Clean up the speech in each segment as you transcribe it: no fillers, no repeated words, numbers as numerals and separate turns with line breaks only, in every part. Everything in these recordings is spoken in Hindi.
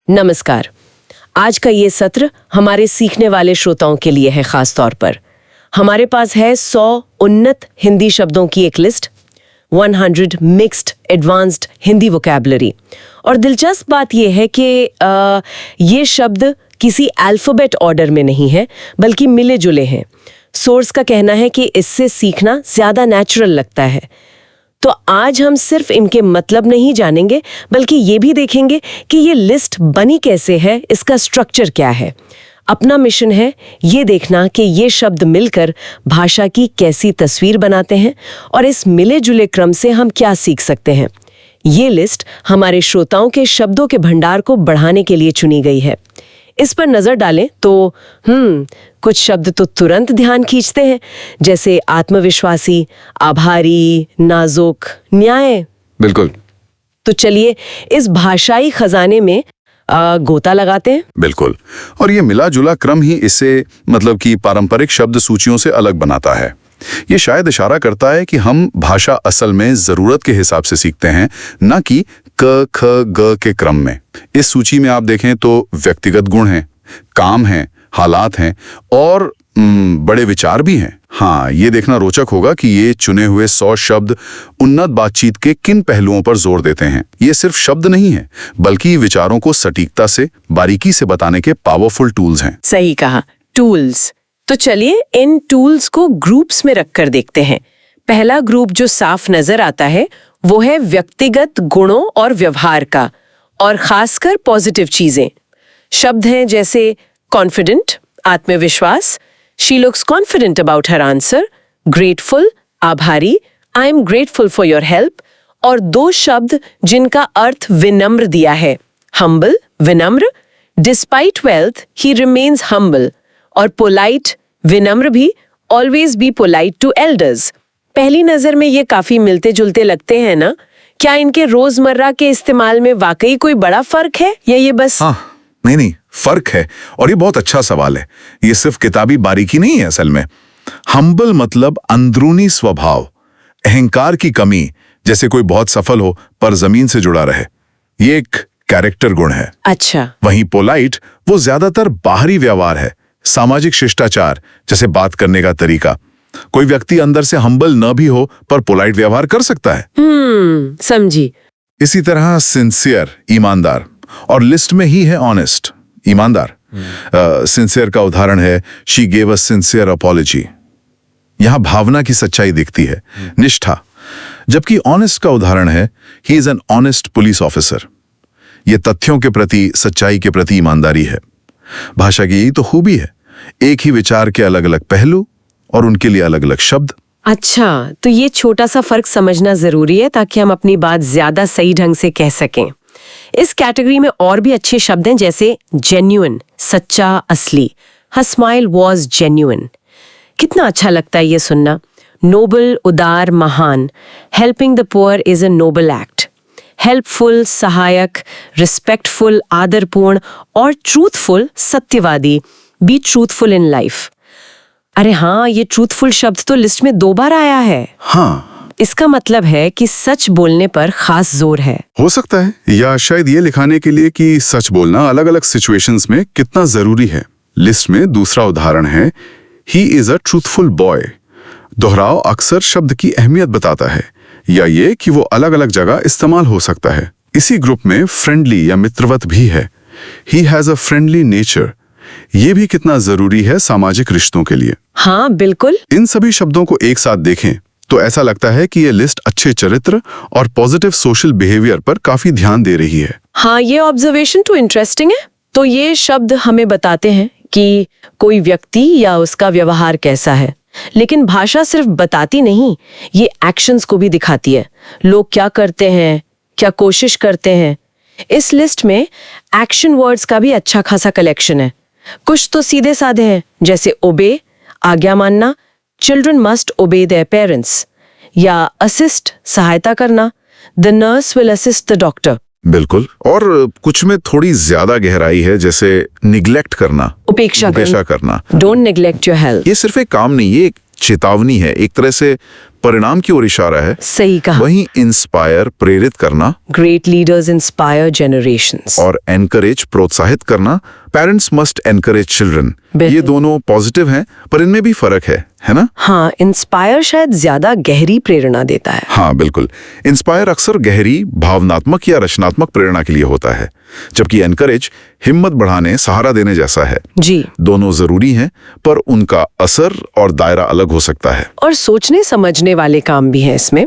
नमस्कार। आज का ये सत्र हमारे सीखने वाले श्रोताओं के लिए है। खास तौर पर हमारे पास है 100 उन्नत हिंदी शब्दों की एक list, 100 mixed advanced Hindi vocabulary. और दिलचस्प बात यह है कि ये शब्द किसी अल्फाबेट ऑर्डर में नहीं है, बल्कि मिले जुले हैं। सोर्स का कहना है कि इससे सीखना ज्यादा नेचुरल लगता है। तो आज हम सिर्फ इनके मतलब नहीं जानेंगे, बल्कि ये भी देखेंगे कि ये लिस्ट बनी कैसे है, इसका स्ट्रक्चर क्या है। अपना मिशन है ये देखना कि ये शब्द मिलकर भाषा की कैसी तस्वीर बनाते हैं और इस मिले जुले क्रम से हम क्या सीख सकते हैं। ये लिस्ट हमारे श्रोताओं के शब्दों के भंडार को बढ़ाने के लिए चुनी गई है। इस पर नजर डालें तो कुछ शब्द तो तुरंत ध्यान खींचते हैं, जैसे आत्मविश्वासी, आभारी, नाजुक, न्याय।
बिल्कुल।
तो चलिए इस भाषाई खजाने में गोता लगाते हैं।
बिल्कुल। और ये मिला जुला क्रम ही इसे मतलब कि पारंपरिक शब्द सूचियों से अलग बनाता है। ये शायद इशारा करता है कि हम भाषा असल में जरूरत के हिसाब से सीखते हैं, न कि क ख ग के क्रम में। इस सूची में आप देखें तो व्यक्तिगत गुण हैं, काम हैं, हालात हैं और बड़े विचार भी हैं। हाँ, ये देखना रोचक होगा कि ये चुने हुए 100 शब्द उन्नत बातचीत के किन पहलुओं पर जोर देते हैं। ये सिर्फ शब्द नहीं है, बल्कि विचारों को सटीकता से, बारीकी से बताने के पावरफुल टूल्स हैं।
सही कहा, टूल्स। तो चलिए इन टूल्स को ग्रुप्स में रखकर देखते हैं। पहला ग्रुप जो साफ नजर आता है वो है व्यक्तिगत गुणों और व्यवहार का, और खासकर पॉजिटिव चीजें। शब्द हैं जैसे कॉन्फिडेंट, आत्मविश्वास, she looks confident about her answer, grateful, आभारी, I am grateful for your help. और दो शब्द जिनका अर्थ विनम्र दिया है, हम्बल, विनम्र, despite wealth he remains humble, और पोलाइट, विनम्र भी, always be polite to elders. पहली नजर में ये काफी मिलते जुलते लगते हैं ना? क्या इनके रोजमर्रा के इस्तेमाल में वाकई कोई बड़ा फर्क है या ये बस
नहीं, फर्क है। और ये बहुत अच्छा सवाल है। ये सिर्फ किताबी बारीकी नहीं है असल में। हम्बल मतलब अंदरूनी स्वभाव, अहंकार की कमी, जैसे कोई बहुत सफल हो पर जमीन से जुड़ा रहे। ये एक कैरेक्टर गुण है।
अच्छा।
वहीं पोलाइट वो ज्यादातर बाहरी व्यवहार है, सामाजिक शिष्टाचार, जैसे बात करने का तरीका। कोई व्यक्ति अंदर से हम्बल न भी हो पर पोलाइट व्यवहार कर सकता है।
समझी।
इसी तरह सिंसियर, ईमानदार, और लिस्ट में ही है ऑनेस्ट, ईमानदार। सिंसियर का उदाहरण है she gave a sincere apology. यहां भावना की सच्चाई दिखती है, निष्ठा। जबकि ऑनेस्ट का उदाहरण है he is an honest police officer. यह तथ्यों के प्रति, सच्चाई के प्रति ईमानदारी है। भाषा की यही तो खूबी है, एक ही विचार के अलग अलग पहलू और उनके लिए अलग अलग शब्द। अच्छा, तो ये छोटा सा फर्क समझना जरूरी है ताकि हम अपनी बात ज्यादा सही ढंग से कह सकें। इस कैटेगरी में और भी अच्छे शब्द हैं, जैसे जेन्युइन, सच्चा, असली। Her smile was genuine. कितना अच्छा लगता है ये सुनना। नोबल, उदार, महान। Helping the poor is a Nobel act. Helpful, सहायक, रिस्पेक्टफुल, आदरपूर्ण, और ट्रूथफुल, सत्यवादी। Be truthful in life. अरे हाँ, ये ट्रूथफुल शब्द तो लिस्ट में 2 बार आया है।
हाँ,
इसका मतलब है कि सच बोलने पर खास जोर है।
हो सकता है, या शायद ये लिखाने के लिए कि सच बोलना अलग अलग सिचुएशंस में कितना जरूरी है। लिस्ट में दूसरा उदाहरण है he is a truthful boy. दोहराव अक्सर शब्द की अहमियत बताता है, या ये कि वो अलग अलग जगह इस्तेमाल हो सकता है। इसी ग्रुप में फ्रेंडली या मित्रवत भी है। He has a friendly nature. ये भी कितना जरूरी है सामाजिक रिश्तों के लिए।
हाँ बिल्कुल।
इन सभी शब्दों को एक साथ देखें तो ऐसा लगता है कि ये लिस्ट अच्छे चरित्र और पॉजिटिव सोशल बिहेवियर पर काफी ध्यान दे रही है।
हाँ, ये ऑब्जर्वेशन तो इंटरेस्टिंग है। तो ये शब्द हमें बताते हैं कि कोई व्यक्ति या उसका व्यवहार कैसा है, लेकिन भाषा सिर्फ बताती नहीं, ये एक्शंस को भी दिखाती है। लोग क्या करते हैं, क्या कोशिश करते हैं। इस लिस्ट में एक्शन वर्ड्स का भी अच्छा खासा कलेक्शन है। कुछ तो सीधे साधे हैं, जैसे ओबे, आज्ञा मानना, चिल्ड्रन मस्ट ओबे देयर पेरेंट्स, या असिस्ट, सहायता करना, the nurse will assist the doctor.
बिल्कुल। और कुछ में थोड़ी ज्यादा गहराई है, जैसे निग्लेक्ट करना, उपेक्षा करना।
Don't neglect your health.
ये सिर्फ एक काम नहीं, ये एक चेतावनी है, एक तरह से
परिणाम की ओर इशारा है।
सही कहा।
वहीं इंस्पायर प्रेरित करना
ग्रेट लीडर्स इंस्पायर जनरेशंस।
और एनकरेज प्रोत्साहित करना, पेरेंट्स मस्ट एनकरेज चिल्ड्रन,
बिल्कुल।
ये दोनों पॉजिटिव हैं, पर इनमें भी फर्क है ना?
हाँ, इंस्पायर शायद ज्यादा गहरी प्रेरणा देता है।
हाँ बिल्कुल, इंस्पायर अक्सर गहरी भावनात्मक या रचनात्मक प्रेरणा के लिए होता है, जबकि एनकरेज हिम्मत बढ़ाने, सहारा देने जैसा है।
जी।
दोनों जरूरी हैं, पर उनका असर और दायरा अलग हो सकता है।
और सोचने समझने वाले काम भी हैं इसमें।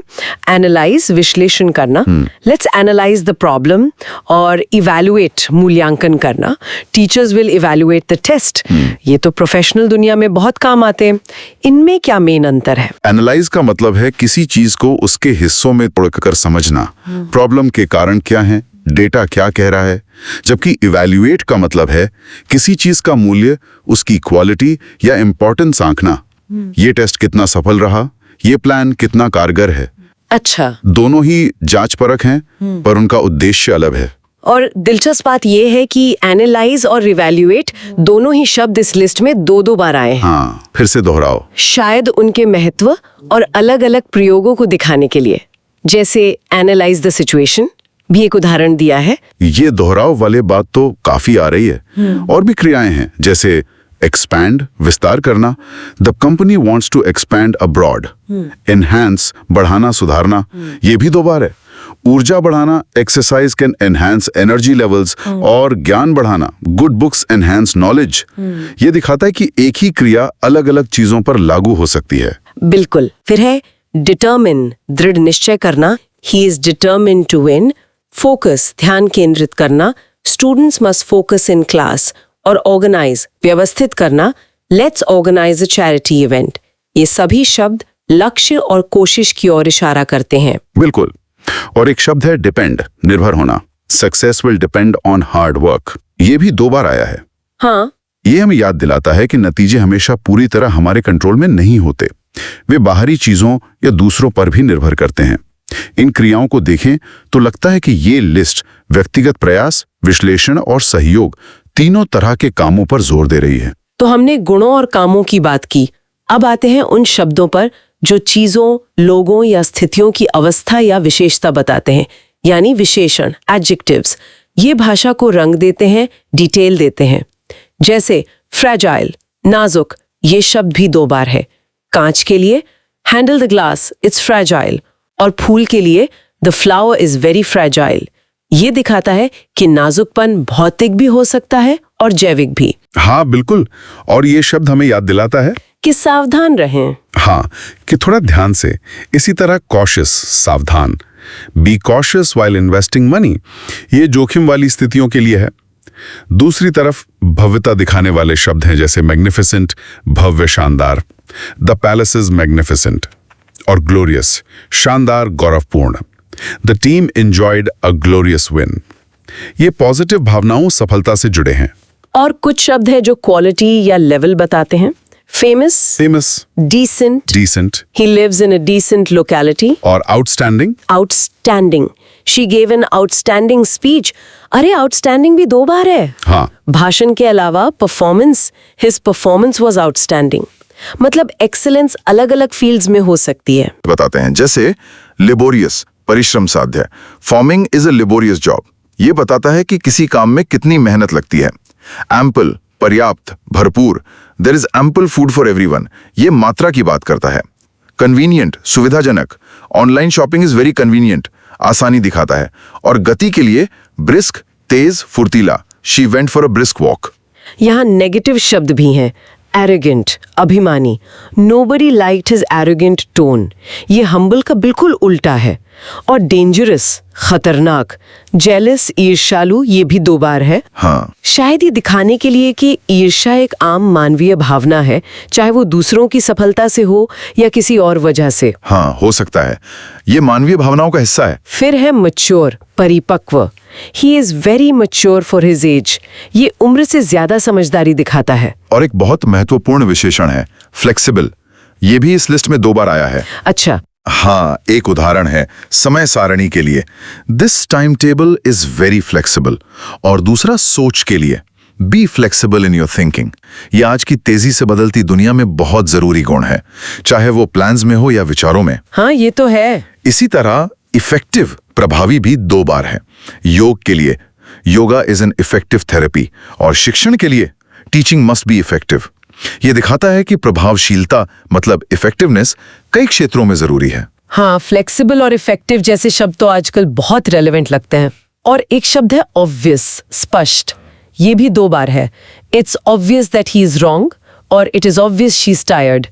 एनालाइज, विश्लेषण करना, लेट्स एनालाइज द प्रॉब्लम, और इवैल्यूएट, मूल्यांकन करना, teachers will evaluate the test. ये तो प्रोफेशनल दुनिया में बहुत काम आते हैं। इनमें क्या मेन अंतर है?
एनालाइज का मतलब है किसी चीज को उसके हिस्सों में तोड़कर समझना, प्रॉब्लम के कारण क्या है, डेटा क्या कह रहा है, जबकि इवैल्यूएट का मतलब है किसी चीज का मूल्य, उसकी क्वालिटी या इंपॉर्टेंस आंकना। ये टेस्ट कितना सफल रहा, ये प्लान कितना कारगर है।
अच्छा।
दोनों ही जांच परख हैं, पर उनका उद्देश्य अलग है।
और दिलचस्प बात यह है कि एनालाइज और इवैल्यूएट दोनों ही शब्द इस लिस्ट में दो बार आए हैं।
हाँ, फिर से दोहराओ।
शायद उनके महत्व और अलग-अलग प्रयोगों को दिखाने के लिए। जैसे एनालाइज द सिचुएशन भी एक उदाहरण दिया है।
ये दोहराव वाले बात तो काफी आ रही है। और भी क्रियाएं हैं, जैसे एक्सपैंड, विस्तार करना, the company wants to expand abroad. Enhance, बढ़ाना, सुधारना, ये भी 2 बार है। ऊर्जा बढ़ाना, exercise can enhance energy levels, और ज्ञान बढ़ाना, गुड बुक्स एनहांस नॉलेज। ये दिखाता है कि एक ही क्रिया अलग अलग चीजों पर लागू हो सकती है।
बिल्कुल। फिर है डिटर्मिन, दृढ़ निश्चय करना, he is determine to win. Focus, ध्यान केंद्रित करना, students must focus in class. और ऑर्गेनाइज, व्यवस्थित करना, let's organise a charity event. ये सभी शब्द लक्ष्य और कोशिश की ओर इशारा करते हैं।
बिल्कुल। और एक शब्द है डिपेंड, निर्भर होना। Success will depend on hard work, ये भी 2 बार आया है।
हाँ।
ये हमें याद दिलाता है कि नतीजे हमेशा पूरी तरह हमारे कंट्रोल में नहीं होते, वे बाहरी चीजों या दूसरों पर भी निर्भर करते हैं। इन क्रियाओं को देखें तो लगता है कि ये लिस्ट व्यक्तिगत प्रयास, विश्लेषण और सहयोग, तीनों तरह के कामों पर जोर दे रही है।
तो हमने गुणों और कामों की बात की। अब आते हैं उन शब्दों पर जो चीजों, लोगों या स्थितियों की अवस्था या विशेषता बताते हैं, यानी विशेषण, एडजेक्टिव्स। ये भाषा को रंग देते हैं, डिटेल देते हैं। जैसे फ्रैजाइल, नाजुक, ये शब्द भी 2 बार है। कांच के लिए handle the glass, it's fragile. और फूल के लिए the flower is very fragile. ये दिखाता है कि नाजुकपन भौतिक भी हो सकता है और जैविक भी।
हाँ बिल्कुल। और ये शब्द हमें याद दिलाता है
कि सावधान रहें।
हाँ, कि थोड़ा ध्यान से। इसी तरह कॉशियस, सावधान, be cautious while investing money, ये जोखिम वाली स्थितियों के लिए है। दूसरी तरफ भव्यता दिखाने वाले शब्द हैं, जैसे मैग्निफिसेंट, भव्य, शानदार, द पैलेस इज मैग्निफिसेंट, और ग्लोरियस, शानदार, गौरवपूर्ण। The team enjoyed a glorious win. ये पॉजिटिव भावनाओं, सफलता से जुड़े हैं।
और कुछ शब्द है जो क्वालिटी या लेवल बताते हैं। Famous, decent, he lives in a decent locality,
और
outstanding, she gave an outstanding speech। अरे outstanding भी 2 बार है।
हाँ।
भाषण के अलावा performance, his performance was outstanding। मतलब एक्सेलेंस अलग अलग फील्ड्स में हो सकती है।
बताते हैं, जैसे लेबोरियस, परिश्रम साध्य, forming is a laborious job, ये बताता है कि किसी काम में कितनी मेहनत लगती है। एम्पल, पर्याप्त, भरपूर, there is ample food for everyone, ये मात्रा की बात करता है। कन्वीनियंट, सुविधाजनक, online shopping is very convenient, आसानी दिखाता है। और गति के लिए ब्रिस्क, तेज, फुर्तीला, she went for a brisk walk.
यहाँ नेगेटिव शब्द भी हैं। एरोगेंट, अभिमानी, nobody liked his arrogant tone, ये हम्बल का बिल्कुल उल्टा है। और डेंजरस, खतरनाक, जेलस, ईर्ष्यालु, ये भी 2 बार है।
हाँ।
शायद ये दिखाने के लिए कि ईर्ष्या एक आम मानवीय भावना है, चाहे वो दूसरों की सफलता से हो या किसी और वजह से।
हाँ, हो सकता है, ये मानवीय भावनाओं का हिस्सा है।
फिर है मैच्योर, परिपक्व, he is very mature for his age, ये उम्र से ज्यादा समझदारी दिखाता है।
और एक बहुत महत्वपूर्ण विशेषण है फ्लेक्सिबल, ये भी इस लिस्ट में 2 बार आया है।
अच्छा।
हाँ, एक उदाहरण है समय सारणी के लिए, this time table is very flexible, और दूसरा सोच के लिए, be flexible in your thinking. ये आज की तेजी से बदलती दुनिया में बहुत जरूरी गुण है, चाहे वो प्लान्स में हो या विचारों में।
हाँ, ये तो है।
इसी तरह इफेक्टिव, प्रभावी भी 2 बार है। योग के लिए yoga is an effective therapy, और शिक्षण के लिए टीचिंग मस्ट बी इफेक्टिव। ये दिखाता है कि प्रभावशीलता मतलब इफेक्टिवनेस कई क्षेत्रों में जरूरी है।
हाँ, फ्लेक्सिबल और इफेक्टिव जैसे शब्द तो आजकल बहुत रेलेवेंट लगते हैं। और एक शब्द है ऑब्वियस, स्पष्ट। ये भी 2 बार है। It's obvious that he is wrong और it is obvious she is tired.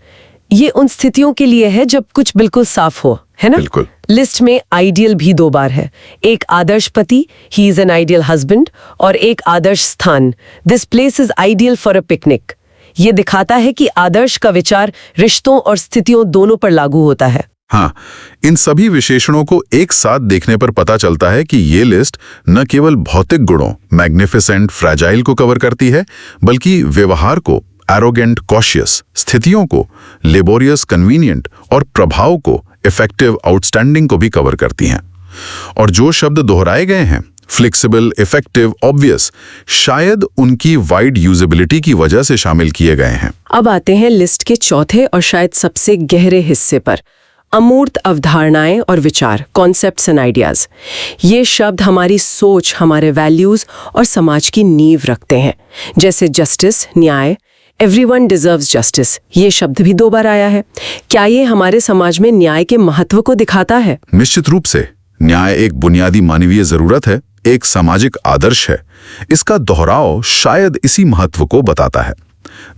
ये उन स्थितियों के लिए है जब कुछ बिल्कुल साफ हो, है ना?
बिल्कुल।
लिस्ट में आइडियल भी 2 बार है। एक आदर्श पति, he is an ideal husband, और एक आदर्श स्थान, this place is ideal for a picnic. ये दिखाता है कि आदर्श का विचार रिश्तों और स्थितियों दोनों पर लागू होता है।
हाँ, इन सभी विशेषणों को एक साथ देखने पर पता चलता है कि ये लिस्ट न केवल भौतिक गुणों मैग्निफिसेंट, फ्रैजाइल को कवर करती है, बल्कि व्यवहार को एरोगेंट, कॉशियस, स्थितियों को लेबोरियस, कन्वीनियंट, और प्रभाव को इफेक्टिव, आउटस्टैंडिंग को भी कवर करती हैं। और जो शब्द दोहराए गए हैं, फ्लेक्सिबल, इफेक्टिव, ऑब्वियस, शायद उनकी वाइड यूजेबिलिटी की वजह से शामिल किए गए हैं।
अब आते हैं लिस्ट के चौथे और शायद सबसे गहरे हिस्से पर, अमूर्त अवधारणाएं और विचार, कॉन्सेप्ट्स एंड आइडियाज। ये शब्द हमारी सोच, हमारे वैल्यूज और समाज की नींव रखते हैं, जैसे जस्टिस, न्याय, एवरीवन डिजर्व्स जस्टिस। ये शब्द भी 2 बार आया है। क्या ये हमारे समाज में न्याय के महत्व को दिखाता है?
निश्चित रूप से। न्याय एक बुनियादी मानवीय जरूरत है, एक सामाजिक आदर्श है। इसका दोहराव शायद इसी महत्व को बताता है।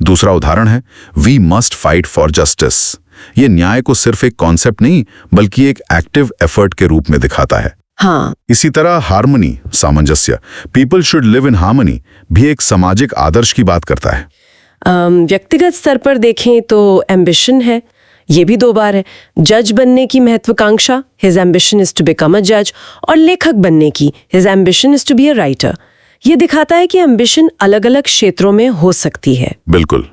दूसरा उदाहरण है we must fight for justice. ये न्याय को सिर्फ एक कॉन्सेप्ट नहीं, बल्कि एक एक्टिव एफर्ट के रूप में दिखाता है।
हाँ।
इसी तरह हार्मनी, सामंजस्य, people should live in harmony, भी एक सामाजिक आदर्श की बात करता है।
व्यक्तिगत स्तर पर देखें तो एम्बिशन है, ये भी 2 बार है। जज बनने की महत्वाकांक्षा, his ambition is to become a जज, और लेखक बनने की, his ambition is to be a writer. ये दिखाता है कि एम्बिशन अलग अलग क्षेत्रों में हो सकती है।
बिल्कुल।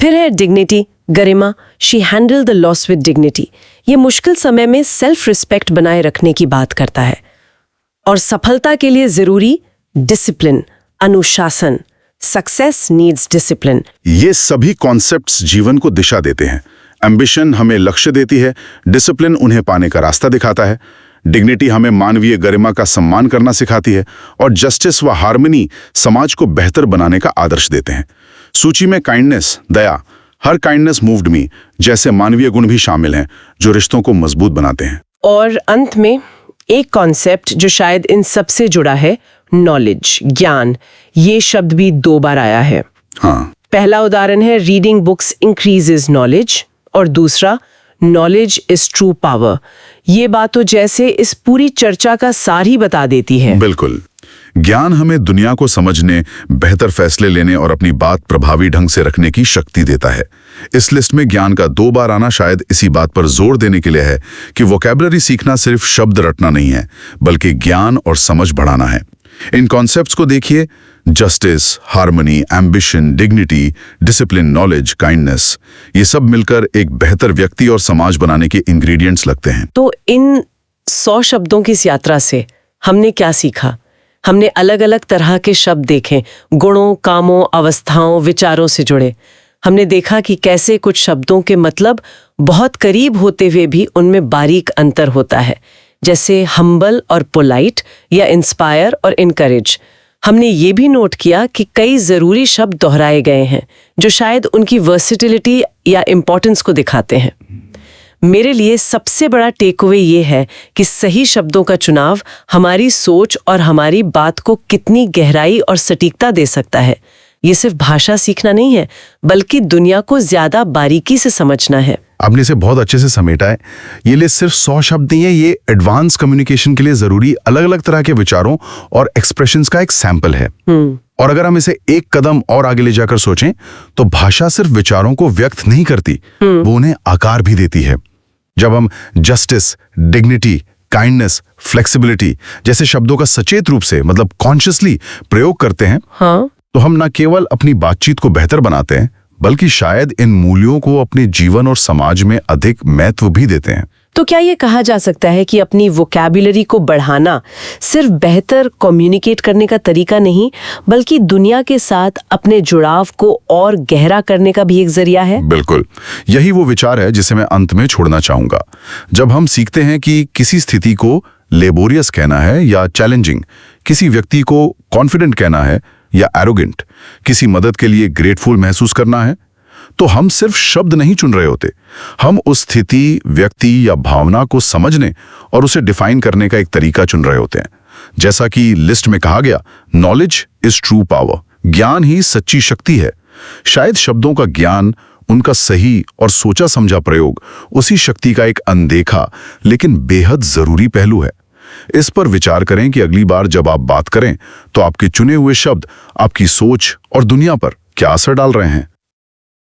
फिर है dignity, Garima, she handle the loss with dignity. ये मुश्किल समय में सेल्फ रिस्पेक्ट बनाए रखने की बात करता है। और सफलता के लिए जरूरी डिसिप्लिन, अनुशासन, सक्सेस नीड्स डिसिप्लिन।
ये सभी कॉन्सेप्ट्स जीवन को दिशा देते हैं। एम्बिशन हमें लक्ष्य देती है, डिसिप्लिन उन्हें पाने का रास्ता दिखाता है, डिग्निटी हमें मानवीय गरिमा का सम्मान करना सिखाती है, और जस्टिस व हार्मनी समाज को बेहतर बनाने का आदर्श देते हैं। सूची में काइंडनेस, दया, हर काइंडनेस मूव्ड मी जैसे मानवीय गुण भी शामिल हैं, जो रिश्तों को मजबूत बनाते हैं।
और अंत में एक कॉन्सेप्ट जो शायद इन सबसे जुड़ा है, नॉलेज, ज्ञान। ये शब्द भी 2 बार आया है।
हाँ।
पहला उदाहरण है रीडिंग बुक्स इंक्रीजेस नॉलेज, और दूसरा नॉलेज इज ट्रू पावर। ये बात तो जैसे इस पूरी चर्चा का सार ही बता देती है।
बिल्कुल। ज्ञान हमें दुनिया को समझने, बेहतर फैसले लेने और अपनी बात प्रभावी ढंग से रखने की शक्ति देता है। इस लिस्ट में ज्ञान का 2 बार आना शायद इसी बात पर जोर देने के लिए है कि वोकैबुलरी सीखना सिर्फ शब्द रटना नहीं है, बल्कि ज्ञान और समझ बढ़ाना है। इन कॉन्सेप्ट्स को देखिए, justice, harmony, ambition, dignity, discipline, knowledge, kindness, ये सब मिलकर एक बेहतर व्यक्ति और समाज बनाने के इंग्रेडिएंट्स लगते हैं।
तो इन 100 शब्दों की इस यात्रा से हमने क्या सीखा? हमने अलग अलग तरह के शब्द देखे, गुणों, कामों, अवस्थाओं, विचारों से जुड़े। हमने देखा कि कैसे कुछ शब्दों के मतलब बहुत करीब होते हुए भी उनमें बारीक अंतर होता है, जैसे हम्बल और पोलाइट, या इंस्पायर और इनकरेज। हमने ये भी नोट किया कि कई जरूरी शब्द दोहराए गए हैं, जो शायद उनकी वर्सिटिलिटी या इम्पोर्टेंस को दिखाते हैं। मेरे लिए सबसे बड़ा टेकअवे ये है कि सही शब्दों का चुनाव हमारी सोच और हमारी बात को कितनी गहराई और सटीकता दे सकता है। ये सिर्फ भाषा सीखना नहीं है, बल्कि दुनिया को ज्यादा बारीकी से समझना है।
आपने इसे बहुत अच्छे से समेटा है। ये लिस्ट सिर्फ 100 शब्द नहीं है, ये एडवांस कम्युनिकेशन के लिए जरूरी अलग अलग तरह के विचारों और एक्सप्रेशंस का एक सैंपल है। और अगर हम इसे एक कदम और आगे ले जाकर सोचें, तो भाषा सिर्फ विचारों को व्यक्त नहीं करती, वो उन्हें आकार भी देती है। जब हम जस्टिस, डिग्निटी, काइंडनेस, फ्लेक्सिबिलिटी जैसे शब्दों का सचेत रूप से मतलब कॉन्शियसली प्रयोग करते हैं, तो हम न केवल अपनी बातचीत को बेहतर बनाते हैं, बल्कि शायद इन मूल्यों को अपने जीवन और समाज में अधिक महत्व भी देते हैं।
तो क्या ये कहा जा सकता है कि अपनी वोकैबुलरी को बढ़ाना सिर्फ बेहतर कम्युनिकेट करने का तरीका नहीं, बल्कि दुनिया के साथ अपने जुड़ाव को और गहरा करने का भी एक जरिया है?
बिल्कुल, यही वो विचार है जिसे मैं अंत में छोड़ना चाहूंगा। जब हम सीखते हैं कि किसी स्थिति को लेबोरियस कहना है या चैलेंजिंग, किसी व्यक्ति को कॉन्फिडेंट कहना है या एरोगेंट, किसी मदद के लिए ग्रेटफुल महसूस करना है, तो हम सिर्फ शब्द नहीं चुन रहे होते, हम उस स्थिति, व्यक्ति या भावना को समझने और उसे डिफाइन करने का एक तरीका चुन रहे होते हैं। जैसा कि लिस्ट में कहा गया, नॉलेज इज ट्रू पावर, ज्ञान ही सच्ची शक्ति है। शायद शब्दों का ज्ञान, उनका सही और सोचा समझा प्रयोग उसी शक्ति का एक अनदेखा लेकिन बेहद जरूरी पहलू है। इस पर विचार करें कि अगली बार जब आप बात करें तो आपके चुने हुए शब्द आपकी सोच और दुनिया पर क्या असर डाल रहे हैं।